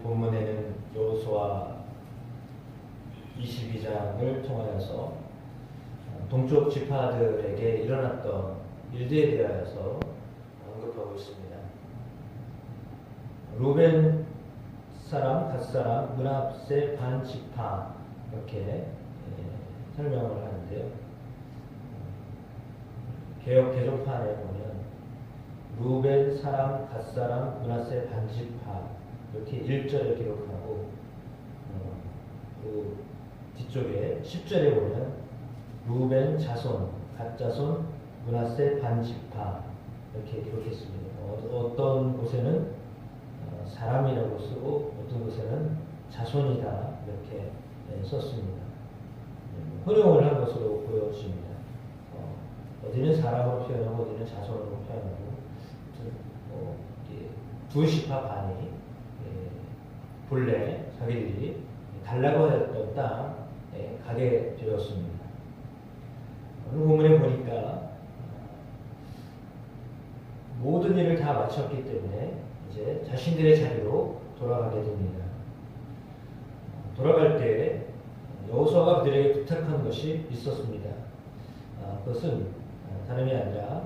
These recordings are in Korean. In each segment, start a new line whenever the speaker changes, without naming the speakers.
본문에는 여호수아 22장을 통하여서 동쪽 지파들에게 일어났던 일들에 대하여서 언급하고 있습니다. 루벤 사람, 갓 사람, 므낫세 반 지파 이렇게 설명을 하는데요. 개역 개정판에 보면 루벤 사람, 갓 사람, 므낫세 반 지파 이렇게 1절에 기록하고 그 뒤쪽에 10절에 보면 루벤 자손, 갓 자손, 므낫세 반 지파 이렇게 기록했습니다. 어떤 곳에는 사람이라고 쓰고 어떤 곳에는 자손이다 이렇게 썼습니다. 혼용을 한 것으로 보여집니다. 어디는 사람으로 표현하고 어디는 자손으로 표현하고 두 지파 반이 본래 자기들이 달라고 했던 땅에 가게 되었습니다. 오늘 본문에 보니까 모든 일을 다 마쳤기 때문에 이제 자신들의 자리로 돌아가게 됩니다. 돌아갈 때 여호수아가 그들에게 부탁한 것이 있었습니다. 그것은 다름이 아니라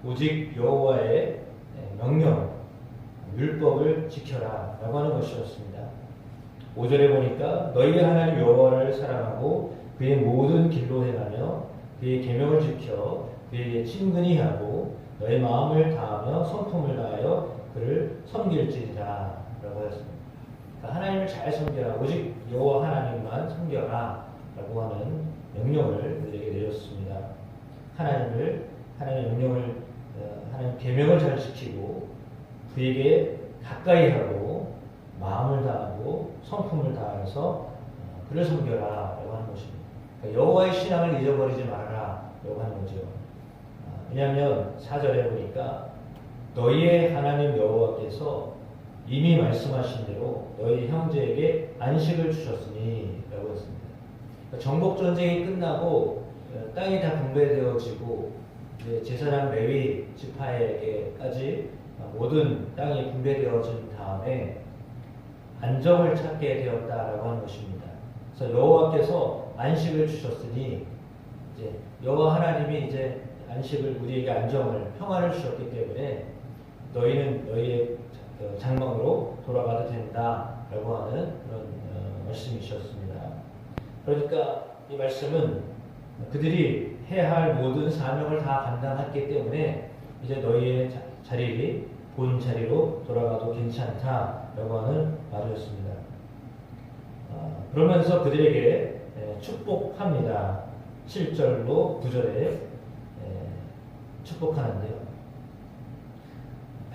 오직 여호와의 명령, 율법을 지켜라 라고 하는 것이었습니다. 5절에 보니까 너희의 하나님 여호와를 사랑하고 그의 모든 길로 행하며 그의 계명을 지켜 그에게 친근히 하고 너의 마음을 다하며 성품을 다하여 그를 섬길지니라 라고 하였습니다. 그러니까 하나님을 잘 섬겨라, 오직 여호와 하나님만 섬겨라 라고 하는 명령을 그들에게 내렸습니다. 하나님의 명령을, 하나님 계명을 잘 지키고 그에게 가까이 하고 마음을 다하고 성품을 다해서 그를 섬겨라 라고 하는 것입니다. 그러니까 여호와의 신앙을 잊어버리지 말아라 라고 하는 거죠. 왜냐하면 4절에 보니까 너희의 하나님 여호와께서 이미 말씀하신 대로 너희 형제에게 안식을 주셨으니 라고 했습니다. 그러니까 정복전쟁이 끝나고 땅이 다 분배되어지고 제사장 레위 지파에게까지 모든 땅이 분배되어진 다음에 안정을 찾게 되었다라고 하는 것입니다. 그래서 여호와께서 안식을 주셨으니 이제 여호와 하나님이 이제 안식을 우리에게 안정을 평안을 주셨기 때문에 너희는 너희의 장막으로 돌아가도 된다라고 하는 그런 말씀이셨습니다. 그러니까 이 말씀은 그들이 해야 할 모든 사명을 다 감당했기 때문에 이제 너희의 자리, 본 자리로 돌아가도 괜찮다라고 하는 말이었습니다. 그러면서 그들에게 축복합니다. 7절로 9절에 축복하는데요.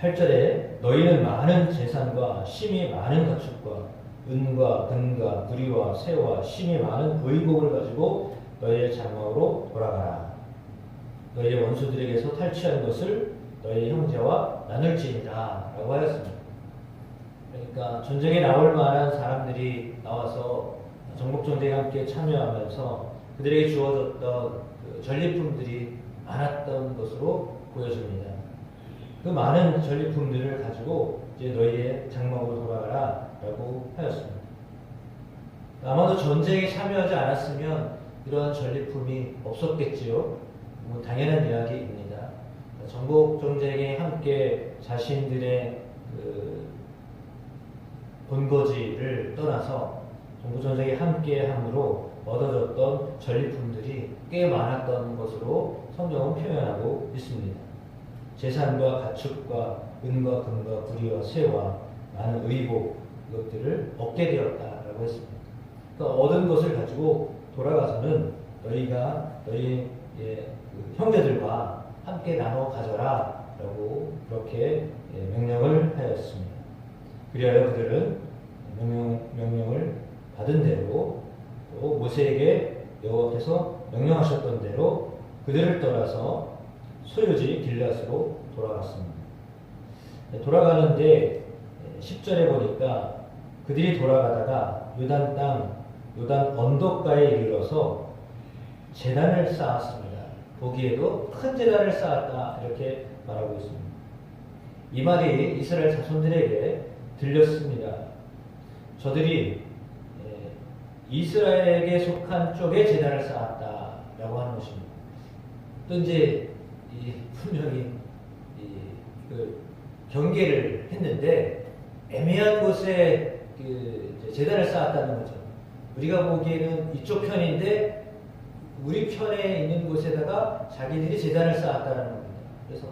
8절에 너희는 많은 재산과 심이 많은 가축과 은과 금과 구리와 새와 심이 많은 의복을 가지고 너희의 장막으로 돌아가라. 너희의 원수들에게서 탈취한 것을 너희 형제와 나눌지니라 라고 하였습니다. 그러니까 전쟁에 나올 만한 사람들이 나와서 정복전쟁에 함께 참여하면서 그들에게 주어졌던 그 전리품들이 많았던 것으로 보여집니다. 그 많은 전리품들을 가지고 이제 너희의 장막으로 돌아가라 라고 하였습니다. 아마도 전쟁에 참여하지 않았으면 이러한 전리품이 없었겠지요. 당연한 이야기입니다. 정복 전쟁에 함께 자신들의 그 본거지를 떠나서 정복 전쟁에 함께함으로 얻어졌던 전리품들이 꽤 많았던 것으로 성경은 표현하고 있습니다. 재산과 가축과 은과 금과 구리와 새와 많은 의복 이것들을 얻게 되었다라고 했습니다. 그러니까 얻은 것을 가지고 돌아가서는 너희가 너희 형제들과 함께 나눠 가져라 라고 그렇게 명령을 하였습니다. 그리하여 그들은 명령을 받은 대로 또 모세에게 여호와께서 명령하셨던 대로 그들을 떠나서 소요지 길앗으로 돌아갔습니다. 돌아가는데 10절에 보니까 그들이 돌아가다가 요단 땅, 요단 언덕가에 이르러서 제단을 쌓았습니다. 보기에도 큰 제단을 쌓았다 이렇게 말하고 있습니다. 이 말이 이스라엘 자손들에게 들렸습니다. 저들이 이스라엘에게 속한 쪽에 제단을 쌓았다라고 하는 것입니다. 또 이제 분명히 그 경계를 했는데 애매한 곳에 그 제단을 쌓았다는 거죠. 우리가 보기에는 이쪽 편인데 우리 편에 있는 곳에다가 자기들이 제단을 쌓았다는 겁니다. 그래서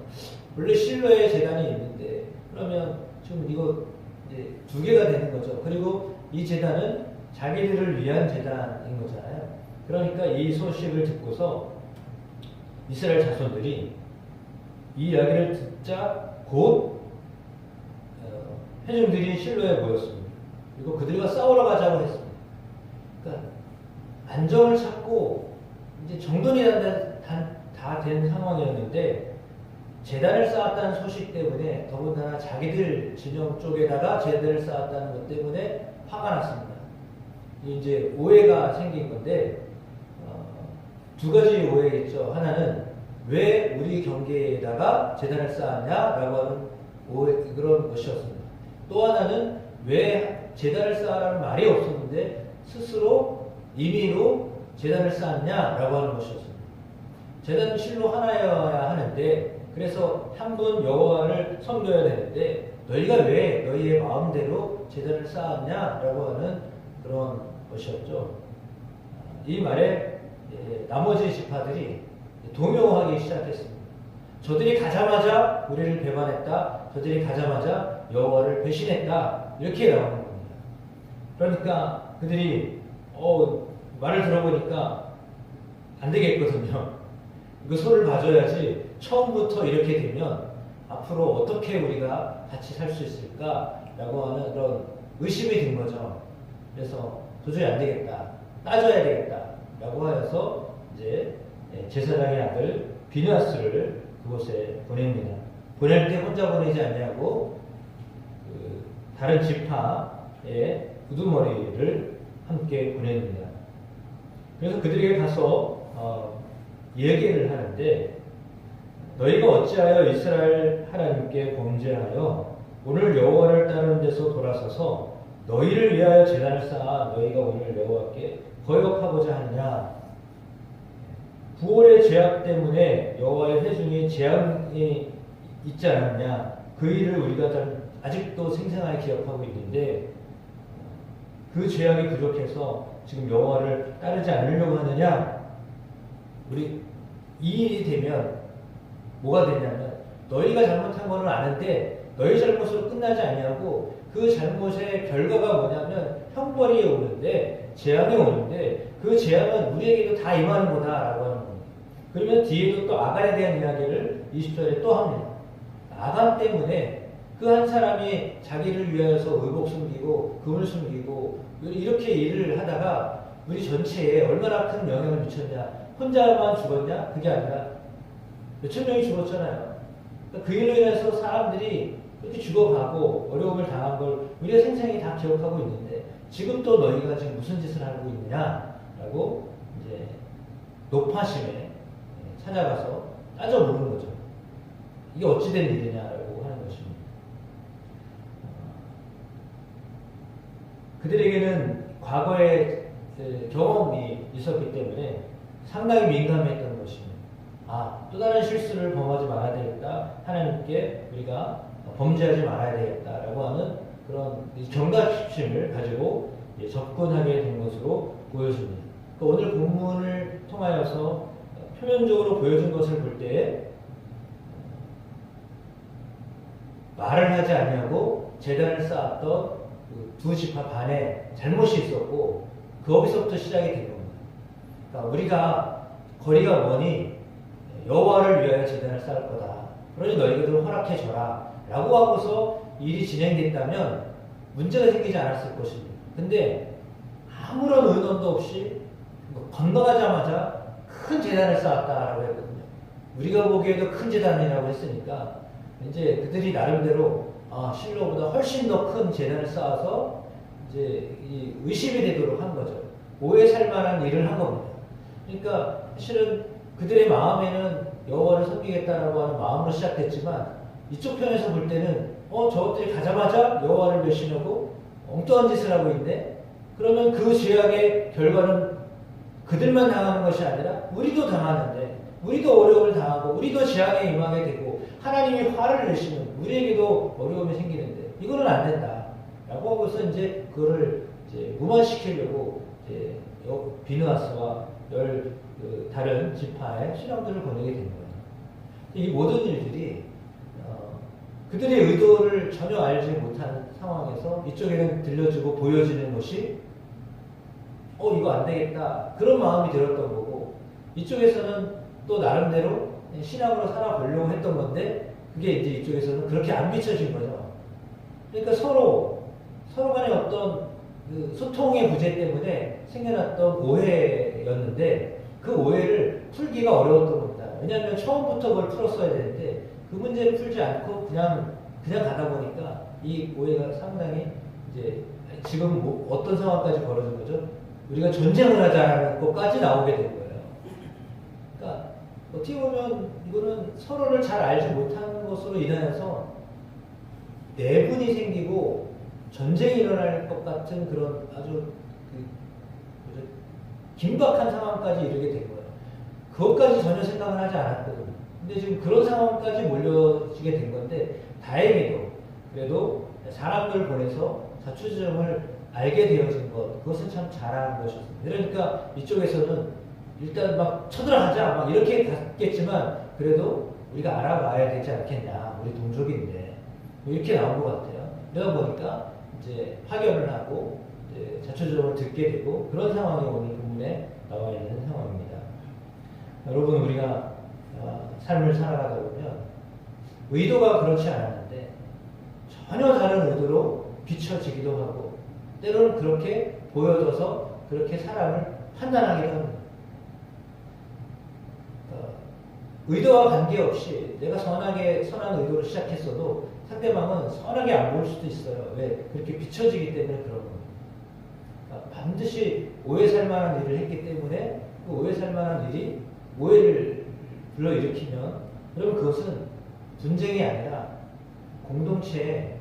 원래 실로에 제단이 있는데 그러면 지금 이거 이제 두 개가 되는 거죠. 그리고 이 제단은 자기들을 위한 제단인 거잖아요. 그러니까 이 소식을 듣고서 이스라엘 자손들이 이 이야기를 듣자 곧 회중들이 실로에 모였습니다. 그리고 그들과 싸우러 가자고 했습니다. 그러니까 안정을 찾고 이제 정돈이 다 된 상황이었는데 제단을 쌓았다는 소식 때문에 더군다나 자기들 진영 쪽에다가 제단을 쌓았다는 것 때문에 화가 났습니다. 이제 오해가 생긴 건데 두 가지 오해겠죠. 하나는 왜 우리 경계에다가 제단을 쌓았냐라고 하는 오해, 그런 것이었습니다. 또 하나는 왜 제단을 쌓으라는 말이 없었는데 스스로 임의로 제단을 쌓았냐라고 하는 것이었습니다. 제단은 실로 하나여야 하는데 그래서 한 분 여호와를 섬겨야 되는데 너희가 왜 너희의 마음대로 제단을 쌓았냐라고 하는 그런 것이었죠. 이 말에 나머지 지파들이 동요하기 시작했습니다. 저들이 가자마자 우리를 배반했다. 저들이 가자마자 여호와를 배신했다. 이렇게 나오는 겁니다. 그러니까 그들이 말을 들어보니까 안 되겠거든요. 이거 손을 봐줘야지 처음부터 이렇게 되면 앞으로 어떻게 우리가 같이 살 수 있을까라고 하는 그런 의심이 든 거죠. 그래서 도저히 안 되겠다. 따져야 되겠다라고 하여서 이제 제사장의 아들 비느하스를 그곳에 보냅니다. 보낼 때 혼자 보내지 않냐고 다른 지파의 우두머리를 함께 보냅니다. 그래서 그들에게 가서 얘기를 하는데 너희가 어찌하여 이스라엘 하나님께 범죄하여 오늘 여호와를 따르는 데서 돌아서서 너희를 위하여 제단을 쌓아 너희가 오늘 여호와께 거역하고자 하느냐. 부올의 죄악 때문에 여호와의 회중이 재앙이 있지 않았냐. 그 일을 우리가 아직도 생생하게 기억하고 있는데 그 죄악이 부족해서 지금 여호와를 따르지 않으려고 하느냐. 우리 이 일이 되면 뭐가 되냐면 너희가 잘못한 거는 아는데 너희 잘못으로 끝나지 아니하고 그 잘못의 결과가 뭐냐면 형벌이 오는데 재앙이 오는데 그 재앙은 우리에게도 다 임하는 거다라고 하는 겁니다. 그러면 뒤에도 또 아간에 대한 이야기를 20절에 또 합니다. 아간 때문에 그 한 사람이 자기를 위하여서 의복 숨기고 금을 숨기고 이렇게 일을 하다가 우리 전체에 얼마나 큰 영향을 미쳤냐. 혼자만 죽었냐? 그게 아니라 몇천 명이 죽었잖아요. 그 일로 인해서 사람들이 그렇게 죽어가고 어려움을 당한 걸 우리가 생생히 다 기억하고 있는데 지금 또 너희가 지금 무슨 짓을 하고 있느냐라고 이제 높아심에 찾아가서 따져 묻는 거죠. 이게 어찌된 일이냐라고 하는 것입니다. 그들에게는 과거에 경험이 있었기 때문에 상당히 민감했던 것입니다. 또 다른 실수를 범하지 말아야 되겠다. 하나님께 우리가 범죄하지 말아야 되겠다라고 하는 그런 경각심을 가지고 접근하게 된 것으로 보여집니다. 오늘 본문을 통하여서 표면적으로 보여준 것을 볼 때 말을 하지 아니하고 제단을 쌓았던 두 지파 반에 잘못이 있었고 거기서부터 시작이 된 겁니다. 그러니까 우리가 거리가 머니 여호와를 위하여 제단을 쌓을 거다. 그러니 너희들을 허락해 줘라. 라고 하고서 일이 진행됐다면 문제가 생기지 않았을 것입니다. 근데 아무런 의논도 없이 건너가자마자 큰 제단을 쌓았다라고 했거든요. 우리가 보기에도 큰 제단이라고 했으니까 이제 그들이 나름대로 실로보다 훨씬 더 큰 제단을 쌓아서 이제 이 의심이 되도록 한 거죠. 오해 살 만한 일을 한 겁니다. 그러니까 실은 그들의 마음에는 여호와를 섬기겠다라고 하는 마음으로 시작됐지만 이쪽 편에서 볼 때는 저것들이 가자마자 여호와를 배신하고 엉뚱한 짓을 하고 있네? 그러면 그 죄악의 결과는 그들만 당하는 것이 아니라 우리도 당하는데, 우리도 어려움을 당하고 우리도 재앙에 임하게 되고 하나님이 화를 내시면 우리에게도 어려움이 생기는데 이거는 안 된다 라고 하고서 이제 그거를 이제 무마시키려고 이제 비느하스와 다른 지파의 신앙들을 보내게 된 거예요. 이 모든 일들이 그들의 의도를 전혀 알지 못한 상황에서 이쪽에는 들려주고 보여지는 것이 이거 안 되겠다 그런 마음이 들었던 거고, 이쪽에서는 또 나름대로 신앙으로 살아보려고 했던 건데 그게 이제 이쪽에서는 그렇게 안 비춰진 거죠. 그러니까 서로 간의 어떤 그 소통의 부재 때문에 생겨났던 오해였는데 그 오해를 풀기가 어려웠던 겁니다. 왜냐하면 처음부터 그걸 풀었어야 되는데 그 문제를 풀지 않고 그냥 가다 보니까 이 오해가 상당히 이제 지금 어떤 상황까지 벌어진 거죠? 우리가 전쟁을 하자라는 것까지 나오게 된 거예요. 그러니까 어떻게 보면 이거는 서로를 잘 알지 못하는 것으로 인하여서 내분이 생기고 전쟁이 일어날 것 같은 그런 아주 긴박한 상황까지 이르게 된 거예요. 그것까지 전혀 생각을 하지 않았거든요. 근데 지금 그런 상황까지 몰려지게 된 건데 다행히도 그래도 사람들을 보내서 자초지종을 알게 되어진 것, 그것은 참 잘한 것이었습니다. 그러니까 이쪽에서는 일단 막 쳐들어가자 막 이렇게 갔겠지만 그래도 우리가 알아봐야 되지 않겠냐, 우리 동족인데 이렇게 나온 것 같아요. 그러다 보니까 이제 파견을 하고 이제 자초지종을 듣게 되고 그런 상황이 오늘 본문에 나와 있는 상황입니다. 여러분, 우리가 삶을 살아가다 보면 의도가 그렇지 않았는데 전혀 다른 의도로 비춰지기도 하고 때로는 그렇게 보여져서 그렇게 사람을 판단하기도 합니다. 의도와 관계없이 내가 선한 의도로 시작했어도 상대방은 선하게 안 보일 수도 있어요. 왜? 그렇게 비춰지기 때문에 그런 겁니다. 반드시 오해 살 만한 일을 했기 때문에 그 오해 살 만한 일이 오해를 불러일으키면 그러면 그것은 분쟁이 아니라 공동체에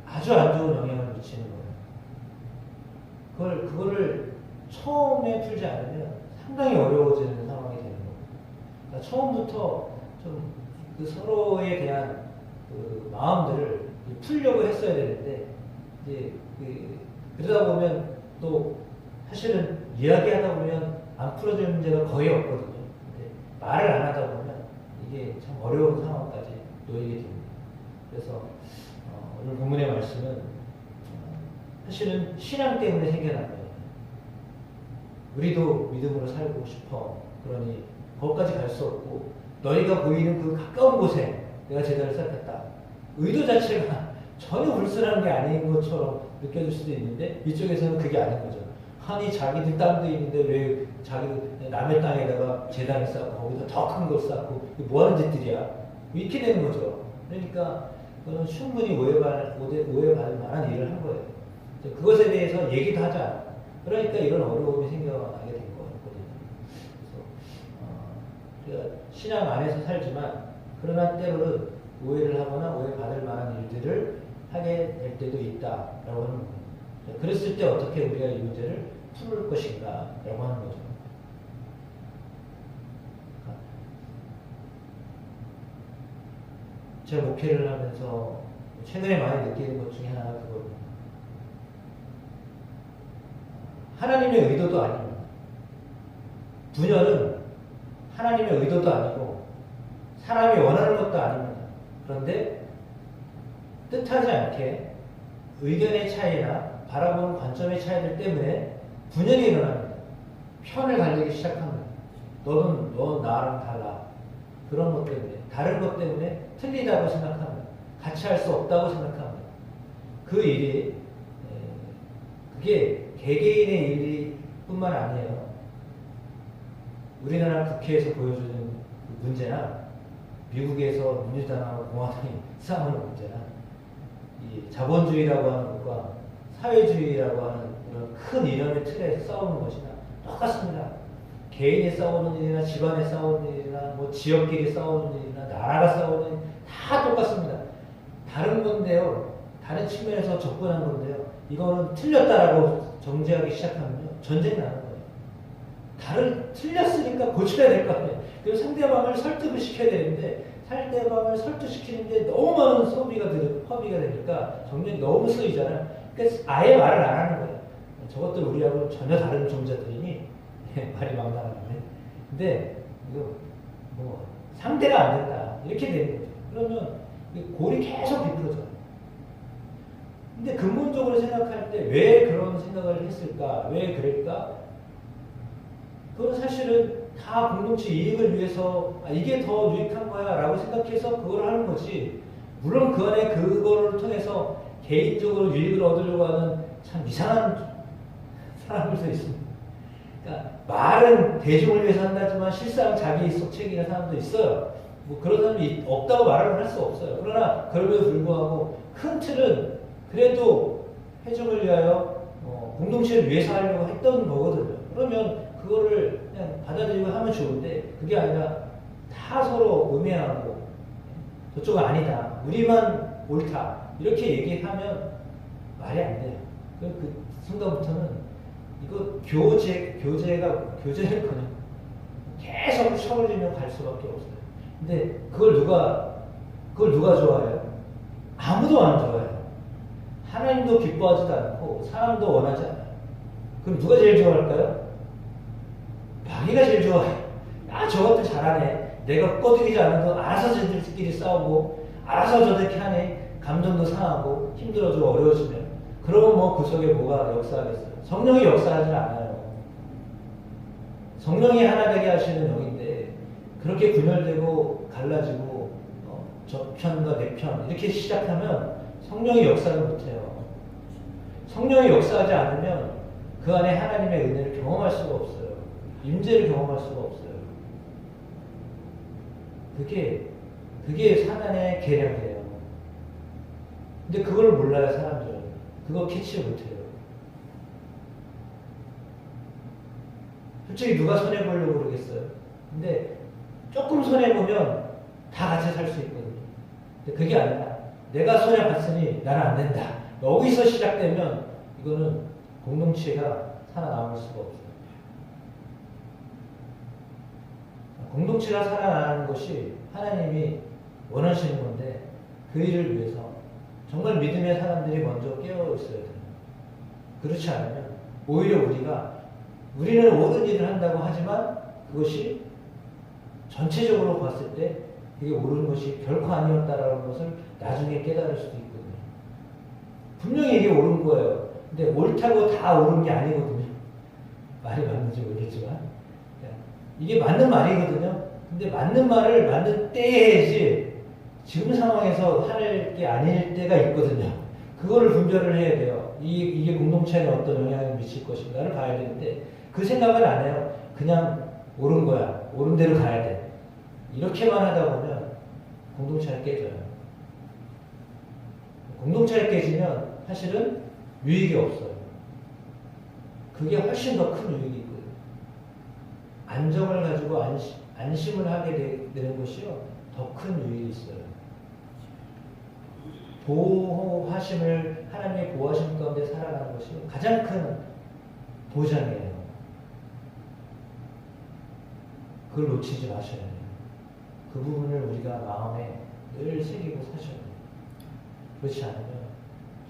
아주 안 좋은 영향을 미치는 거예요. 그거를 처음에 풀지 않으면 상당히 어려워지는 상황이 되는 거예요. 그러니까 처음부터 좀 그 서로에 대한 그 마음들을 풀려고 했어야 되는데 이제 그러다 보면 또 사실은 이야기하다 보면 안 풀어질 문제가 거의 없거든요. 근데 말을 안 하다 보면 이게 참 어려운 상황까지 놓이게 됩니다. 그래서 오늘 본문의 말씀은 사실은 신앙 때문에 생겨난 거예요. 우리도 믿음으로 살고 싶어. 그러니 거기까지 갈 수 없고 너희가 보이는 그 가까운 곳에 내가 제자를 쌓겠다. 의도 자체가 전혀 불순한 게 아닌 것처럼 느껴질 수도 있는데 이쪽에서는 그게 아닌 거죠. 아니 자기들 땅도 있는데 왜 자기들 남의 땅에다가 제단을 쌓고 거기서 더 큰 걸 쌓고 뭐 하는 짓들이야. 이렇게 되는 거죠. 그러니까 그거는 충분히 오해받을 만한 일을 한 거예요. 그것에 대해서 얘기도 하자. 그러니까 이런 어려움이 생겨나게 된 거거든요. 그래서 우리가 신앙 안에서 살지만 그러나 때로는 오해를 하거나 오해받을 만한 일들을 하게 될 때도 있다라고 하는 겁니다. 그랬을 때 어떻게 우리가 이 문제를 풀을 것인가 라고 하는 거죠. 제가 목회를 하면서 최근에 많이 느끼는 것 중에 하나가 그겁니다. 하나님의 의도도 아닙니다. 분열은 하나님의 의도도 아니고 사람이 원하는 것도 아닙니다. 그런데 뜻하지 않게 의견의 차이나 바라보는 관점의 차이들 때문에 분열이 일어납니다. 편을 갈리기 시작합니다. 너 나랑 달라. 그런 것 때문에, 다른 것 때문에 틀리다고 생각합니다. 같이 할 수 없다고 생각합니다. 그 일이 그게 개개인의 일이 뿐만 아니에요. 우리나라 국회에서 보여주는 그 문제나 미국에서 민주당하고 공화당이 싸우는 문제나 이 자본주의라고 하는 것과 사회주의라고 하는 이런 큰 이념의 틀에서 싸우는 것이나 똑같습니다. 개인이 싸우는 일이나 집안에 싸우는 일이나 뭐 지역끼리 싸우는 일이나 나라가 싸우는 일 다 똑같습니다. 다른 건데요. 다른 측면에서 접근한 건데요. 이거는 틀렸다라고 정죄하기 시작하면요. 전쟁이 나는 거예요. 틀렸으니까 고쳐야 될 거 아니에요. 그리고 상대방을 설득을 시켜야 되는데 상대방을 설득시키는데 너무 많은 허비가 되니까 정력이 너무 쓰이잖아요. 그래서 아예 말을 안 하는 거예요. 저것들 우리하고 전혀 다른 존재들이니 말이 막 나가는데 근데 이거 뭐 상대가 안 된다 이렇게 되는 거죠. 그러면 골이 계속 비틀어져요. 근데 근본적으로 생각할 때 왜 그런 생각을 했을까? 왜 그럴까? 그건 사실은 다 공동체 이익을 위해서 이게 더 유익한 거야 라고 생각해서 그걸 하는 거지. 물론 그 안에 그거를 통해서 개인적으로 유익을 얻으려고 하는 참 이상한 사람들도 있습니다. 그러니까 말은 대중을 위해서 한다지만 실상 자기 속책이는 사람도 있어요. 뭐 그런 사람이 없다고 말을 할 수 없어요. 그러나 그럼에도 불구하고 큰 틀은 그래도 회중을 위하여 공동체를 위해서 하려고 했던 거거든요. 그러면 그거를 그냥 받아들이고 하면 좋은데 그게 아니라 다 서로 음해하고 저쪽은 아니다. 우리만 옳다. 이렇게 얘기하면 말이 안 돼요. 그 순간부터는 이거 교제를 그냥 계속 쳐올리면 갈 수밖에 없어요. 근데 그걸 누가 좋아해요? 아무도 안 좋아해요. 하나님도 기뻐하지도 않고 사람도 원하지 않아요. 그럼 누가 제일 좋아할까요? 마귀가 제일 좋아해. 저것들 잘하네. 내가 꺼드리지 않아도 알아서 저들끼리 싸우고 알아서 저렇게 하네. 감정도 상하고 힘들어지고 어려워지면 그러면 뭐 그 속에 뭐가 역사하겠어요? 성령이 역사하지 않아요. 성령이 하나 되게 하시는 영인데 그렇게 분열되고 갈라지고 저편과 내 편 이렇게 시작하면 성령이 역사를 못해요. 성령이 역사하지 않으면 그 안에 하나님의 은혜를 경험할 수가 없어요. 임재를 경험할 수가 없어요. 그게 사단의 계략이에요. 근데 그걸 몰라요, 사람들은. 그거 캐치 못해요. 솔직히 누가 손해보려고 그러겠어요. 근데 조금 손해보면 다 같이 살 수 있거든요. 근데 그게 아니라 내가 손해봤으니 나는 안 된다. 여기서 시작되면 이거는 공동체가 살아남을 수가 없어요. 공동체가 살아나는 것이 하나님이 원하시는 건데 그 일을 위해서 정말 믿음의 사람들이 먼저 깨어 있어야 돼요. 그렇지 않으면 오히려 우리는 옳은 일을 한다고 하지만 그것이 전체적으로 봤을 때 그게 옳은 것이 결코 아니었다라는 것을 나중에 깨달을 수도 있거든요. 분명히 이게 옳은 거예요. 근데 옳다고 다 옳은 게 아니거든요. 말이 맞는지 모르겠지만 이게 맞는 말이거든요. 근데 맞는 말을 맞는 때에 해야지 지금 상황에서 할 게 아닐 때가 있거든요. 그거를 분별을 해야 돼요. 이게 공동체에 어떤 영향을 미칠 것인가를 봐야 되는데 그 생각을 안 해요. 그냥 옳은 거야. 옳은 대로 가야 돼. 이렇게만 하다 보면 공동체가 깨져요. 공동체가 깨지면 사실은 유익이 없어요. 그게 훨씬 더 큰 유익이 있거든요. 안정을 가지고 안심을 하게 되는 것이요. 더 큰 유익이 있어요. 하나님의 보호하심 가운데 살아가는 것이 가장 큰 보장이에요. 그걸 놓치지 마셔야 돼요. 그 부분을 우리가 마음에 늘 새기고 사셔야 돼요. 그렇지 않으면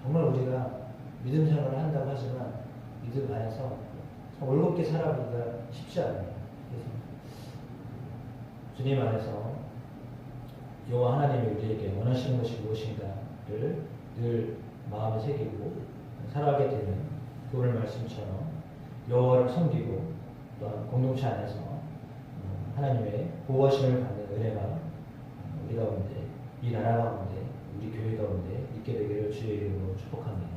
정말 우리가 믿음 생활을 한다고 하지만 믿음 안에서 올곧게 살아보기가 쉽지 않아요. 그래서 주님 안에서 여호와 하나님이 우리에게 원하시는 것이 무엇인가를 늘 마음에 새기고 살아가게 되는 오늘 말씀처럼 여호와를 섬기고 또한 공동체 안에서 하나님의 보호하심을 받는 은혜가 우리 가운데, 이 나라 가운데, 우리 교회 가운데 있게 되기를 주의 이름으로 축복합니다.